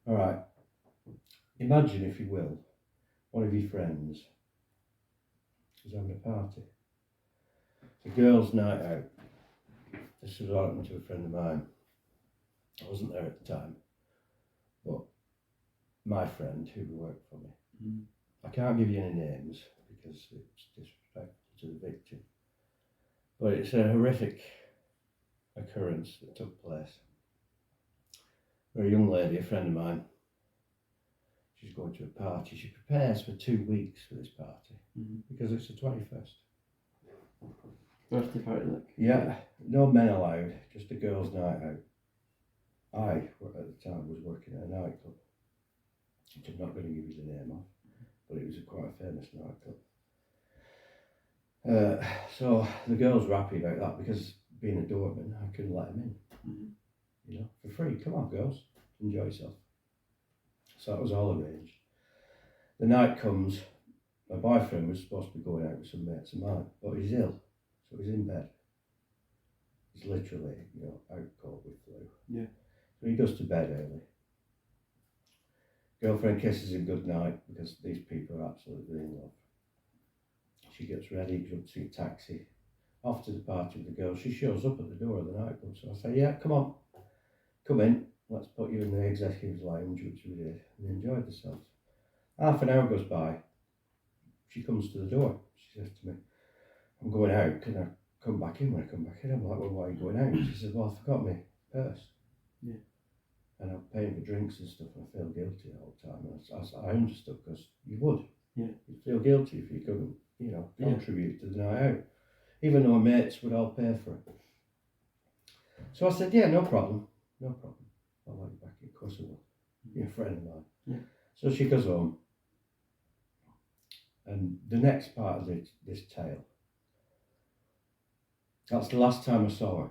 All right. Imagine, if you will, one of your friends is having a party. It's a girls' night out. This was happening to a friend of mine. I wasn't there at the time, but my friend who worked for me. I can't give you any names because it's disrespectful to the victim. But it's a horrific occurrence that took place. A young lady, a friend of mine, she's going to a party. She prepares for 2 weeks for this party because it's the 21st. Birthday party, like? Yeah, no men allowed, just a girls' night out. I, at the time, was working at a nightclub. I'm not going to give you the name of, but it was quite a famous nightclub. So the girls were happy about that because being a doorman, I couldn't let them in. You know, for free. Come on, girls, enjoy yourself. So that was all arranged. The night comes. My boyfriend was supposed to be going out with some mates of mine, but he's ill, so he's in bed. He's literally, out cold with flu. Yeah. So he goes to bed early. Girlfriend kisses him good night because these people are absolutely in love. She gets ready, goes to a taxi, off to the party with the girls. She shows up at the door of the nightclub, so I say, yeah, come on, come in, let's put you in the executive lounge, which we did, and enjoyed themselves. Half an hour goes by, she comes to the door. She says to me, I'm going out, can I come back in? When I come back in, I'm like, well, why are you going out? She says, well, I forgot my purse. Yeah. And I'm paying for drinks and stuff, and I feel guilty all the time. And I understood, because you would. Yeah. You'd feel guilty if you couldn't, contribute to the night out. Even though my mates would all pay for it. So I said, yeah, no problem. I'll let you back in, of course I will. You're a friend of mine. Yeah. So she goes home. And the next part of this tale, that's the last time I saw her.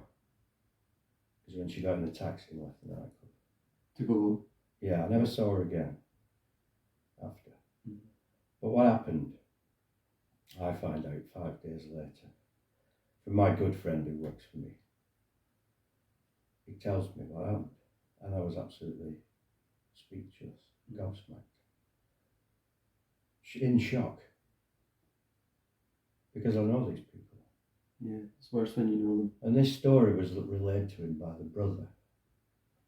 Is when she got in the taxi and left the nightclub. To go home? Yeah, I never saw her again after. But what happened, I find out 5 days later, from my good friend who works for me. He tells me what happened, and I was absolutely speechless, gobsmacked, in shock, because I know these people. Yeah, it's worse when you know them. And this story was relayed to him by the brother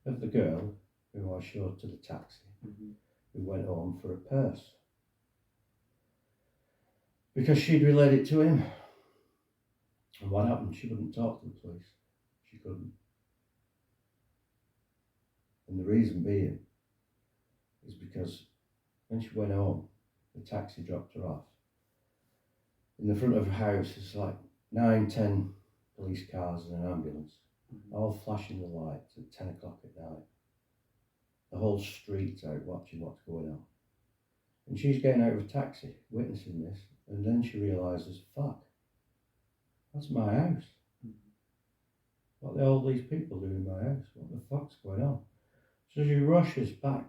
of the girl who I showed to the taxi, who went home for a purse. Because she'd relayed it to him. And what happened? She wouldn't talk to the police. She couldn't. And the reason being is because when she went home, the taxi dropped her off. In the front of her house, there's like 9, 10 police cars and an ambulance, all flashing the lights at 10 o'clock at night. The whole street's out watching what's going on. And she's getting out of a taxi, witnessing this, and then she realises, fuck, that's my house. What are all these people doing in my house? What the fuck's going on? So she rushes back.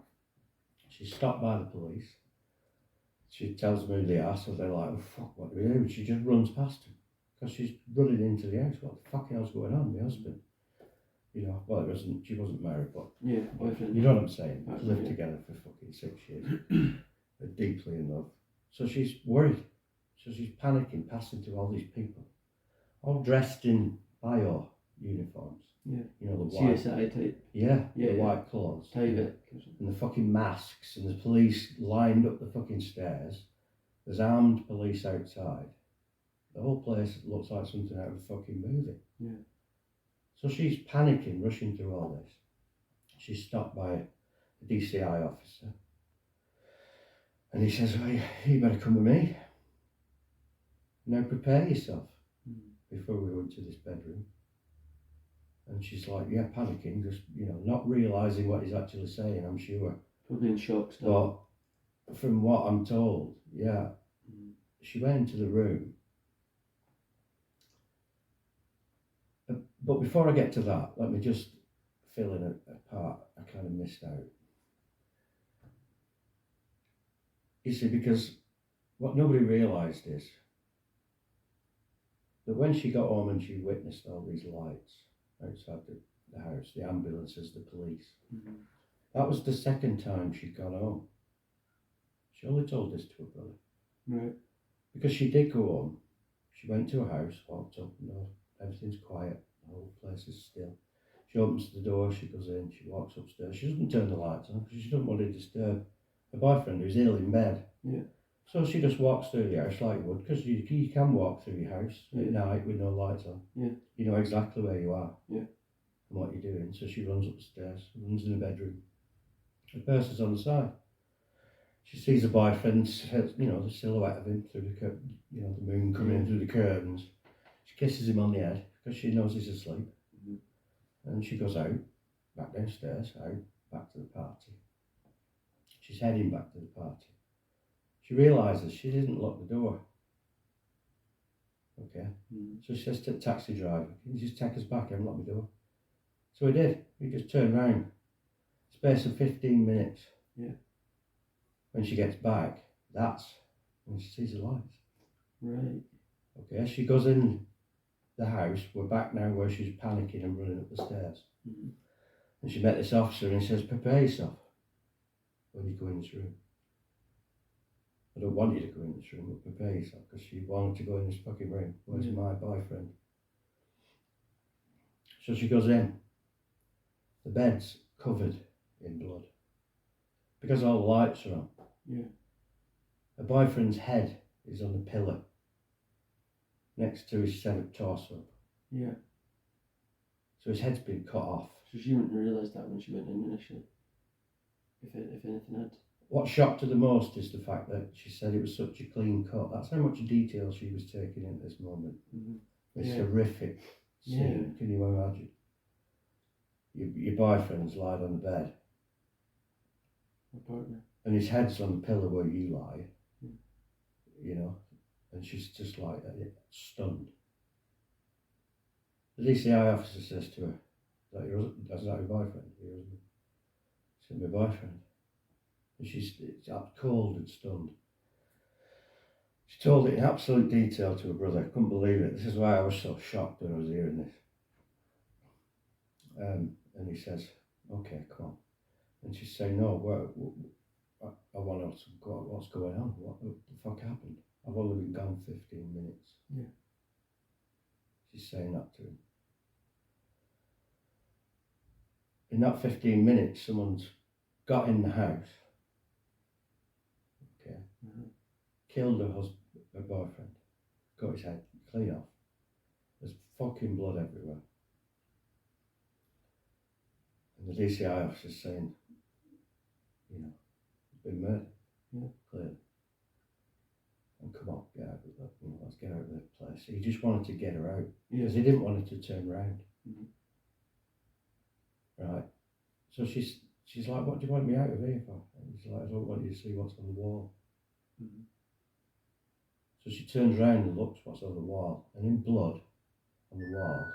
She's stopped by the police. She tells me who they are, so they're like, oh fuck, what do we do? And she just runs past them, because she's running into the house. What the fuck hell's going on? My husband. Well, she wasn't married, but yeah, boyfriend. You know what I'm saying? Actually, Lived together for fucking 6 years. They're deeply in love. So she's worried. So she's panicking, passing through all these people, all dressed in bio uniforms. Yeah. The white. CSI type. Yeah, yeah, the white clothes. Tyvek. And the fucking masks, and the police lined up the fucking stairs. There's armed police outside. The whole place looks like something out of a fucking movie. Yeah. So she's panicking, rushing through all this. She's stopped by a DCI officer. And he says, well, you better come with me. Now prepare yourself before we go into this bedroom. And she's like, yeah, panicking, just, not realising what he's actually saying, I'm sure. Probably in shock still. But from what I'm told, yeah, she went into the room. But before I get to that, let me just fill in a part I kind of missed out. You see, because what nobody realised is that when she got home and she witnessed all these lights outside the house, the ambulances, the police, That was the second time she'd gone home. She only told this to her brother. Right. Because she did go home. She went to her house, walked up, no, everything's quiet, the whole place is still. She opens the door, she goes in, she walks upstairs. She doesn't turn the lights on because she doesn't want to disturb her boyfriend who's ill in bed. Yeah. So she just walks through the house like you would, because you can walk through your house at Yeah. night with no lights on. Yeah. You know exactly where you are. Yeah. And what you're doing. So she runs upstairs, runs in the bedroom. Her purse is on the side. She sees her boyfriend, you know, the silhouette of him through the curtain, you know, the moon coming in through the curtains. She kisses him on the head because she knows he's asleep. And she goes out, back downstairs, out, back to the party. She's heading back to the party. She realises she didn't lock the door. Okay. So she says to the taxi driver, can you just take us back? I haven't locked my door. So he did. He just turned round. Space of 15 minutes. Yeah. When she gets back, that's when she sees the lights. Right. Okay, she goes in the house. We're back now where she's panicking and running up the stairs. And she met this officer and he says, prepare yourself when you go in this room. I don't want you to go in this room, but prepare yourself because she wanted to go in this fucking room. Where's my boyfriend? So she goes in. The bed's covered in blood because all the lights are on. Yeah. Her boyfriend's head is on the pillow next to his severed torso. Yeah. So his head's been cut off. So she wouldn't realise that when she went in initially. If anything had. What shocked her the most is the fact that she said it was such a clean cut. That's how much detail she was taking in this moment. This horrific scene. Can you imagine? Your boyfriend's lied on the bed. My partner. And his head's on the pillow where you lie. You know? And she's just like stunned. The DCI officer says to her, that's not your boyfriend, your husband. She said, my boyfriend. And she's cold and stunned. She told it in absolute detail to her brother. I couldn't believe it. This is why I was so shocked when I was hearing this. And he says, okay, come on. And she's saying, no, I want to go, what's going on? What the fuck happened? I've only been gone 15 minutes. Yeah. She's saying that to him. In that 15 minutes, someone's got in the house, okay, killed her boyfriend, got his head clean off. There's fucking blood everywhere. And the DCI officer's saying, you know, it's been murdered, clearly. And come on, get out of that, you know, let's get out of this place. He just wanted to get her out because he didn't want her to turn round. Right. So she's like, what do you want me out of here for? And he's like, I don't want you to see what's on the wall. So she turns around and looks what's on the wall. And in blood on the wall,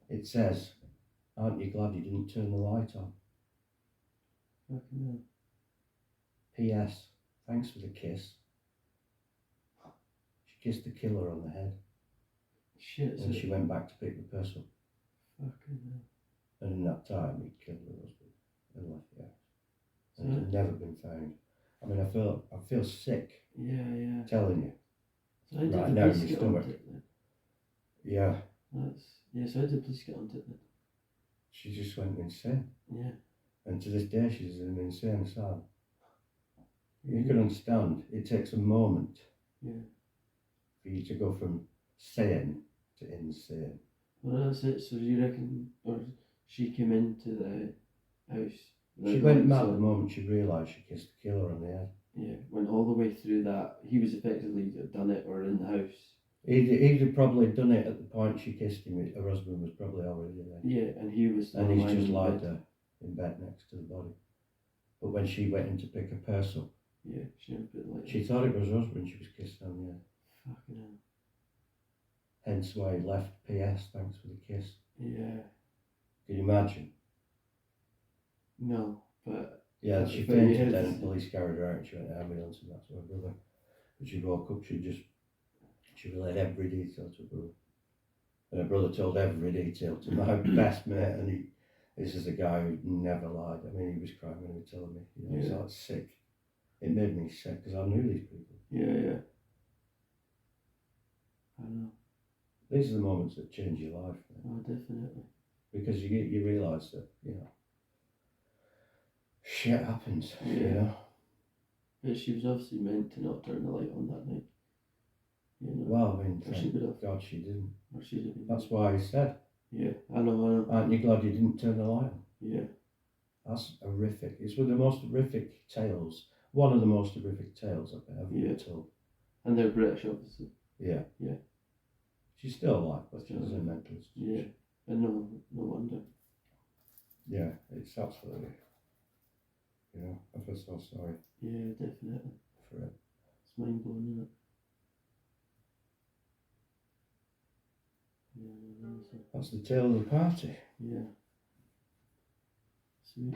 it says, aren't you glad you didn't turn the light on? P.S. Thanks for the kiss. She kissed the killer on the head. Shit. And she went back to pick the purse up. Fucking hell. And in that time, he'd killed her husband and left the house. And it had never been found. I mean, I feel sick. Yeah. Telling you. So how did right the now, police my get stomach. onto it then? Yeah. So how did the police get onto it then? She just went insane. Yeah. And to this day, she's in an insane asylum. You can understand, it takes a moment for you to go from sane to insane. Well, that's it. So you reckon, or she came into the house? She went mad the moment she realised she kissed the killer on the head. Yeah, went all the way through that. He was effectively done it or in the house. He'd have probably done it at the point she kissed him. Her husband was probably already there. Yeah, and he was. And he's just lied there in bed next to the body. But when she went in to pick her purse up, she never put the light. She thought it was her husband she was kissing on the head. Fucking hell. Hence why he left P.S. Thanks for the kiss. Yeah. Can you imagine? No, but. Yeah, she fainted then and police carried her out and she went to the ambulance and that's her brother. But she woke up, she relayed every detail to her brother. And her brother told every detail to my best mate This is a guy who never lied. I mean, he was crying when he was telling me. You know, he's Yeah. like sick. It made me sick because I knew these people. Yeah. I know. These are the moments that change your life, man. Oh, definitely. Because you realise that, you know, shit happens, Yeah. you know. But she was obviously meant to not turn the light on that night. You know. Well, I mean, Or she thank would have. God she didn't. Or she'd have been. That's why he said, Yeah, I know. aren't you glad you didn't turn the light on? Yeah. That's horrific. It's one of the most horrific tales. One of the most horrific tales I've ever been told. And they're British, obviously. Yeah. Yeah. She's still alive, but she's Still in alive. mental Yeah. institution. And no wonder. Yeah, it's absolutely, you know, I feel so sorry Yeah, definitely. for it. It's mind blowing, isn't it? Yeah, That's the tale of the party. yeah. Sweet.